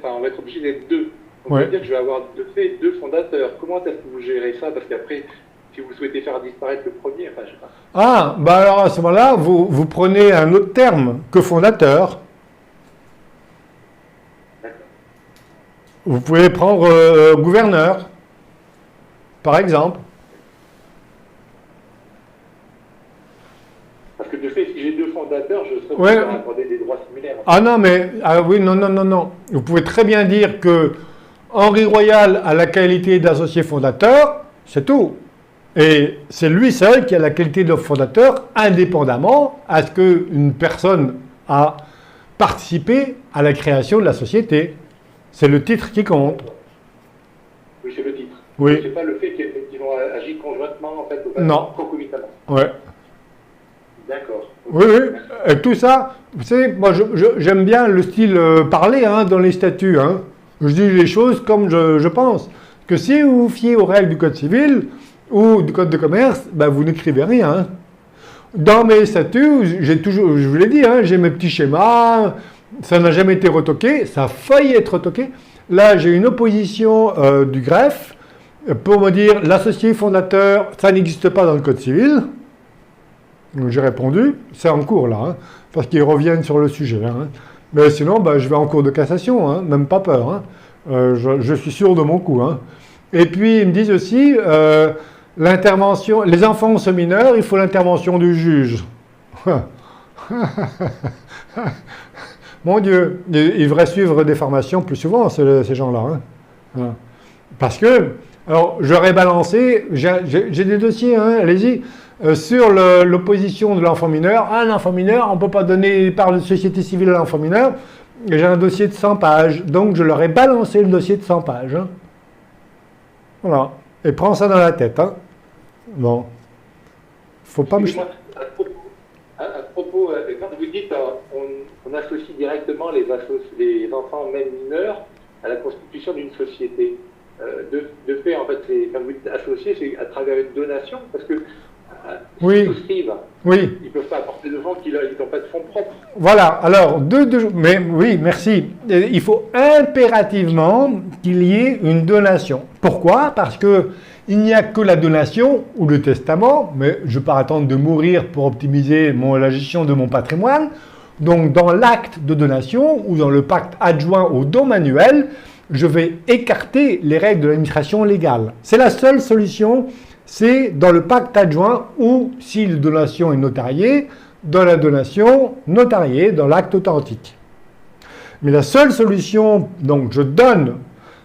C: on va être obligé d'être deux. Donc, ça veut dire que je vais avoir deux fondateurs. Comment est-ce que vous gérez ça? Parce qu'après, si vous souhaitez faire disparaître le premier, enfin, je sais pas.
A: Ah, bah alors à ce moment-là, vous prenez un autre terme que fondateur.
C: D'accord.
A: Vous pouvez prendre gouverneur, par exemple.
C: Parce que de fait, si j'ai deux fondateurs, je serais
A: Ouais.
C: obligé d'accorder des droits similaires.
A: Ah non, mais oui, non. Vous pouvez très bien dire que Henri Royal a la qualité d'associé fondateur, c'est tout. Et c'est lui seul qui a la qualité de fondateur, indépendamment à ce qu'une personne a participé à la création de la société. C'est le titre qui compte.
C: Oui, c'est le titre.
A: Oui.
C: C'est pas le fait qu'ils ont agi conjointement, en fait,
A: Non.
C: concomitamment.
A: Ouais.
C: D'accord.
A: Oui. Et tout ça, vous savez, moi j'aime bien le style parler hein, dans les statuts. Hein. Je dis les choses comme je pense. Que si vous vous fiez aux règles du Code civil ou du Code de commerce, ben, vous n'écrivez rien. Hein. Dans mes statuts, j'ai toujours, je vous l'ai dit, hein, j'ai mes petits schémas, ça n'a jamais été retoqué, ça a failli être retoqué. Là, j'ai une opposition du greffe pour me dire l'associé fondateur, ça n'existe pas dans le Code civil. Donc j'ai répondu, c'est en cours là, hein, parce qu'ils reviennent sur le sujet. Hein. Mais sinon, ben, je vais en cours de cassation, hein, même pas peur. Hein. Je suis sûr de mon coup. Hein. Et puis ils me disent aussi, l'intervention, les enfants sont mineurs, il faut l'intervention du juge. Mon Dieu, ils devraient suivre des formations plus souvent, ces gens-là. Hein. Voilà. Parce que, alors j'aurais balancé, j'ai des dossiers, hein, allez-y. Sur l'opposition de l'enfant mineur. Ah, l'enfant mineur, on ne peut pas donner part de société civile à l'enfant mineur. J'ai un dossier de 100 pages. Donc, je leur ai balancé le dossier de 100 pages. Hein. Voilà. Et prends ça dans la tête. Hein. Bon. Faut pas me...
C: À propos, quand vous dites on associe directement les enfants même mineurs à la constitution d'une société, de fait, en fait, quand vous dites associé, c'est à travers une donation, parce que
A: oui.
C: Ils souscrivent.
A: Oui.
C: Ils ne peuvent pas apporter de fonds qu'ils n'ont pas de fonds propres.
A: Voilà, alors, mais oui, merci. Il faut impérativement qu'il y ait une donation. Pourquoi? Parce que il n'y a que la donation ou le testament, mais je ne vais pas attendre de mourir pour optimiser la gestion de mon patrimoine, Donc dans l'acte de donation ou dans le pacte adjoint au don manuel, je vais écarter les règles de l'administration légale. C'est la seule solution, c'est dans le pacte adjoint ou si la donation est notariée, dans la donation notariée, dans l'acte authentique. Mais la seule solution, donc je donne,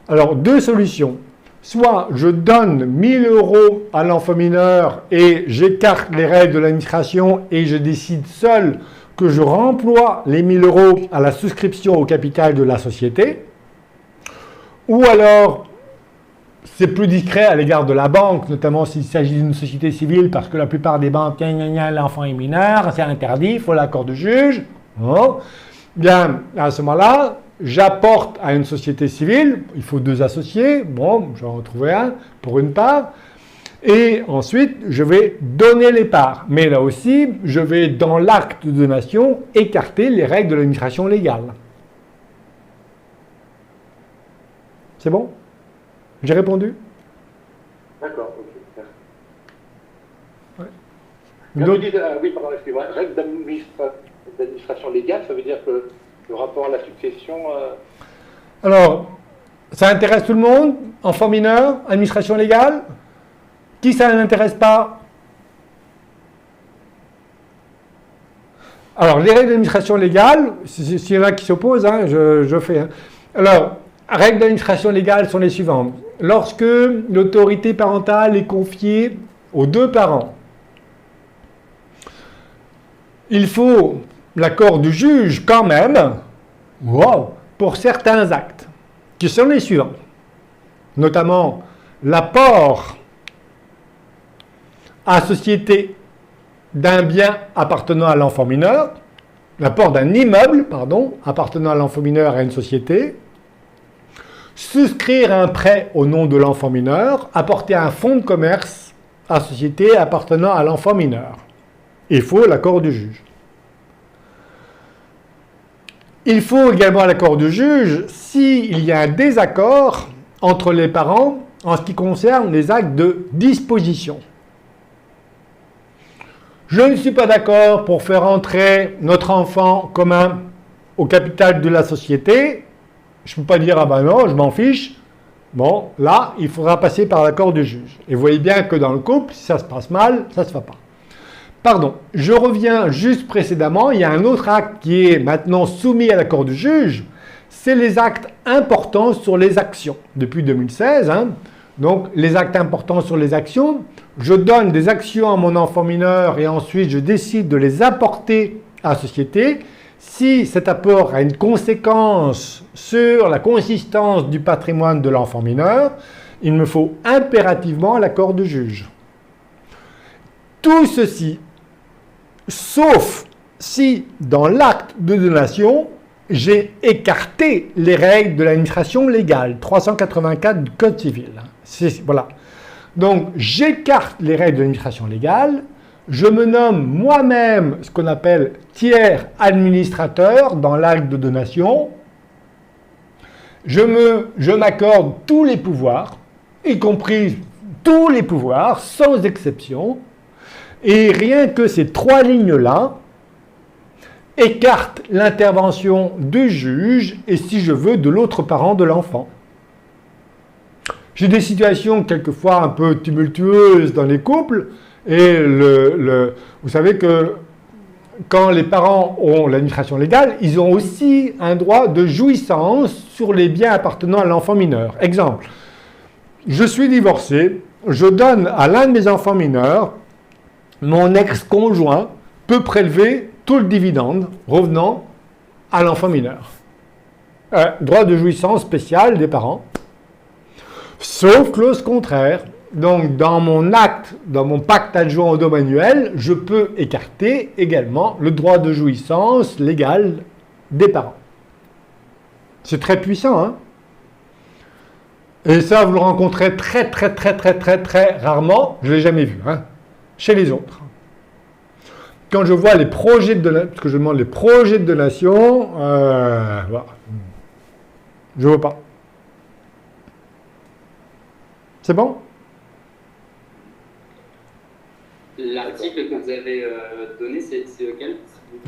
A: alors deux solutions. Soit je donne 1000 € à l'enfant mineur et j'écarte les règles de l'administration et je décide seul que je remploie les 1000 € à la souscription au capital de la société. Ou alors, c'est plus discret à l'égard de la banque, notamment s'il s'agit d'une société civile, parce que la plupart des banques, l'enfant est mineur, c'est interdit, il faut l'accord du juge. Bon. Bien, à ce moment-là, j'apporte à une société civile, il faut 2 associés, bon, j'en ai trouvé un pour une part, et ensuite, je vais donner les parts. Mais là aussi, je vais, dans l'acte de donation, écarter les règles de l'administration légale. C'est bon? J'ai répondu?
C: D'accord, ok.
A: Ouais.
C: Oui, pardon, excusez-moi. Règles d'administration légale, ça veut dire que le rapport à la succession...
A: Alors, ça intéresse tout le monde? Enfant mineur, administration légale? Qui ça n'intéresse pas? Alors, les règles d'administration légale, s'il y en a qui s'opposent, hein, je fais. Hein. Alors, règles d'administration légale sont les suivantes. Lorsque l'autorité parentale est confiée aux 2 parents, il faut l'accord du juge quand même, pour certains actes, qui sont les suivants. Notamment l'apport à société d'un bien appartenant à l'enfant mineur, l'apport d'un immeuble, appartenant à l'enfant mineur à une société, souscrire un prêt au nom de l'enfant mineur, apporter un fonds de commerce à société appartenant à l'enfant mineur. Il faut l'accord du juge. Il faut également l'accord du juge s'il y a un désaccord entre les parents en ce qui concerne les actes de disposition. Je ne suis pas d'accord pour faire entrer notre enfant commun au capital de la société. Je ne peux pas dire, ah ben non, je m'en fiche. Bon, là, il faudra passer par l'accord du juge. Et vous voyez bien que dans le couple, si ça se passe mal, ça ne se fait pas. Pardon, je reviens juste précédemment, il y a un autre acte qui est maintenant soumis à l'accord du juge, c'est les actes importants sur les actions. Depuis 2016, hein, donc les actes importants sur les actions, je donne des actions à mon enfant mineur et ensuite je décide de les apporter à la société. Si cet apport a une conséquence sur la consistance du patrimoine de l'enfant mineur, il me faut impérativement l'accord du juge. Tout ceci, sauf si dans l'acte de donation, j'ai écarté les règles de l'administration légale, 384 du Code civil. Voilà. Donc, j'écarte les règles de l'administration légale, je me nomme moi-même ce qu'on appelle tiers administrateur dans l'acte de donation, je m'accorde tous les pouvoirs, y compris tous les pouvoirs, sans exception, et rien que ces 3 lignes-là écartent l'intervention du juge et, si je veux, de l'autre parent de l'enfant. J'ai des situations quelquefois un peu tumultueuses dans les couples, et vous savez que quand les parents ont l'administration légale, ils ont aussi un droit de jouissance sur les biens appartenant à l'enfant mineur. Exemple, je suis divorcé, je donne à l'un de mes enfants mineurs, mon ex-conjoint peut prélever tout le dividende revenant à l'enfant mineur. Droit de jouissance spécial des parents. Sauf clause contraire. Donc, dans mon acte, dans mon pacte adjoint au don manuel, je peux écarter également le droit de jouissance légal des parents. C'est très puissant, hein? Et ça, vous le rencontrez très rarement. Je ne l'ai jamais vu, hein, chez les autres. Quand je vois les projets de donation, parce que je demande les projets de donation, voilà. Je ne vois pas. C'est bon?
D: L'article que vous avez donné, c'est lequel?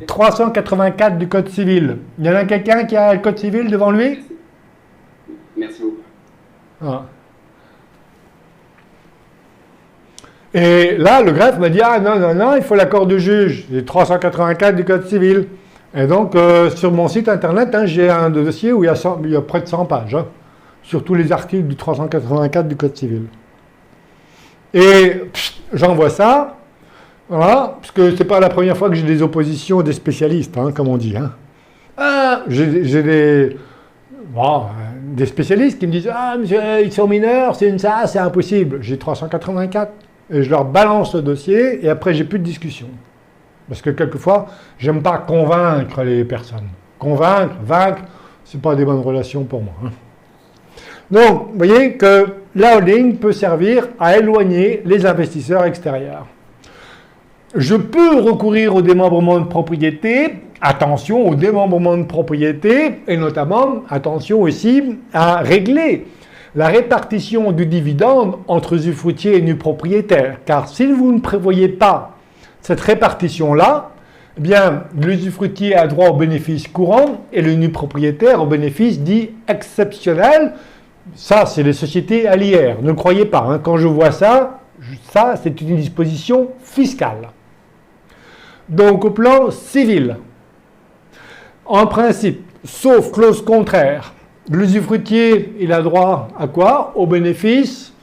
A: 384 du Code civil. Il y en a quelqu'un qui a le Code civil devant lui?
D: Merci beaucoup.
A: Ah. Et là, le greffe m'a dit, ah non, il faut l'accord du juge. C'est 384 du Code civil. Et donc, sur mon site internet, hein, j'ai un dossier où il y a près de 100 pages, hein, sur tous les articles du 384 du Code civil. Et j'envoie ça, voilà, parce que c'est pas la première fois que j'ai des oppositions des spécialistes, hein, comme on dit. Hein. Ah, j'ai des spécialistes qui me disent, ah, monsieur, ils sont mineurs, c'est impossible. J'ai 384. Et je leur balance le dossier, et après, j'ai plus de discussion. Parce que quelquefois, j'aime pas convaincre les personnes. Convaincre, vaincre, c'est pas des bonnes relations pour moi. Hein. Donc, vous voyez que la holding peut servir à éloigner les investisseurs extérieurs. Je peux recourir au démembrement de propriété, attention au démembrement de propriété, et notamment, attention aussi à régler la répartition du dividende entre usufruitier et nu propriétaire. Car si vous ne prévoyez pas cette répartition-là, eh bien, l'usufruitier a droit au bénéfice courant et le nu propriétaire au bénéfice dit exceptionnel. Ça, c'est les sociétés à l'IR. Ne croyez pas, hein, quand je vois ça, c'est une disposition fiscale. Donc, au plan civil, en principe, sauf clause contraire, l'usufruitier, il a droit à quoi? Au bénéfice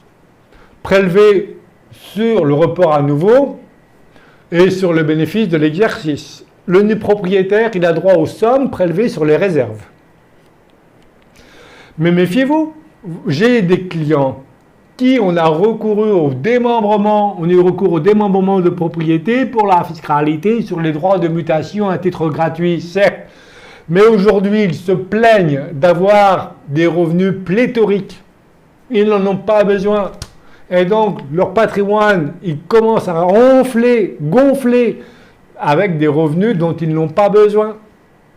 A: prélevé sur le report à nouveau et sur le bénéfice de l'exercice. Le nu propriétaire, il a droit aux sommes prélevées sur les réserves. Mais méfiez-vous, j'ai des clients qui on a recouru au démembrement, de propriété pour la fiscalité sur les droits de mutation à titre gratuit, certes. Mais aujourd'hui, ils se plaignent d'avoir des revenus pléthoriques. Ils n'en ont pas besoin. Et donc, leur patrimoine, il commence à gonfler avec des revenus dont ils n'ont pas besoin.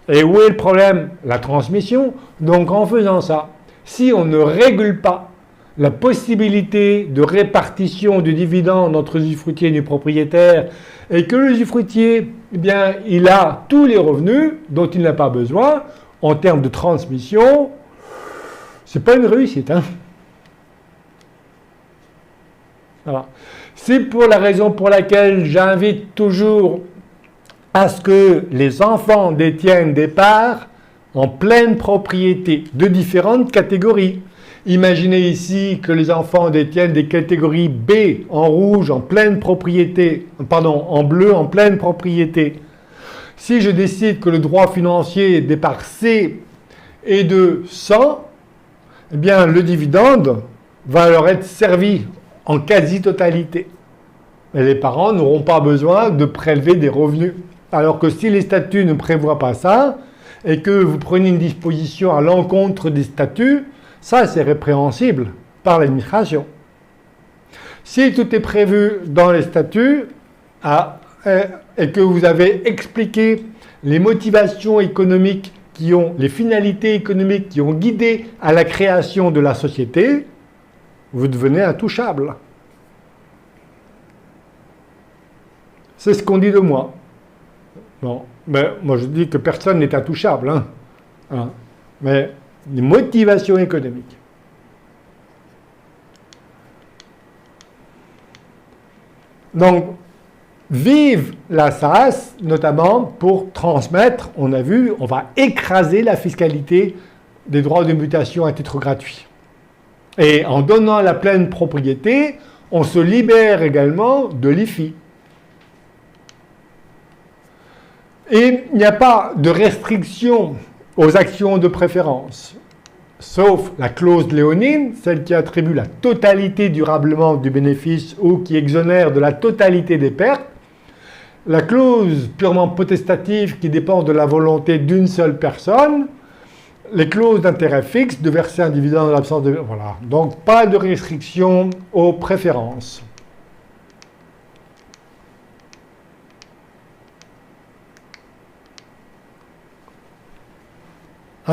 A: Et où est le problème? La transmission. Donc, en faisant ça, si on ne régule pas la possibilité de répartition du dividende entre usufruitier et nu propriétaire, et que l'usufruitier, eh bien, il a tous les revenus dont il n'a pas besoin, en termes de transmission, c'est pas une réussite. Hein. Voilà. C'est pour la raison pour laquelle j'invite toujours à ce que les enfants détiennent des parts en pleine propriété de différentes catégories. Imaginez ici que les enfants détiennent des catégories B en rouge en pleine propriété, en bleu en pleine propriété. Si je décide que le droit financier des parts C est de 100, eh bien le dividende va leur être servi en quasi-totalité. Et les parents n'auront pas besoin de prélever des revenus. Alors que si les statuts ne prévoient pas ça, et que vous prenez une disposition à l'encontre des statuts, ça, c'est répréhensible par l'administration. Si tout est prévu dans les statuts et que vous avez expliqué les motivations économiques les finalités économiques qui ont guidé à la création de la société, vous devenez intouchable. C'est ce qu'on dit de moi. Bon, mais moi je dis que personne n'est intouchable. Hein. Mais les motivations économiques. Donc, vive la SAS, notamment pour transmettre, on a vu, on va écraser la fiscalité des droits de mutation à titre gratuit. Et en donnant la pleine propriété, on se libère également de l'IFI. Et il n'y a pas de restriction aux actions de préférence, sauf la clause léonine, celle qui attribue la totalité durablement du bénéfice ou qui exonère de la totalité des pertes, la clause purement potestative qui dépend de la volonté d'une seule personne, les clauses d'intérêt fixe de verser un dividende en l'absence de... Voilà, donc pas de restriction aux préférences.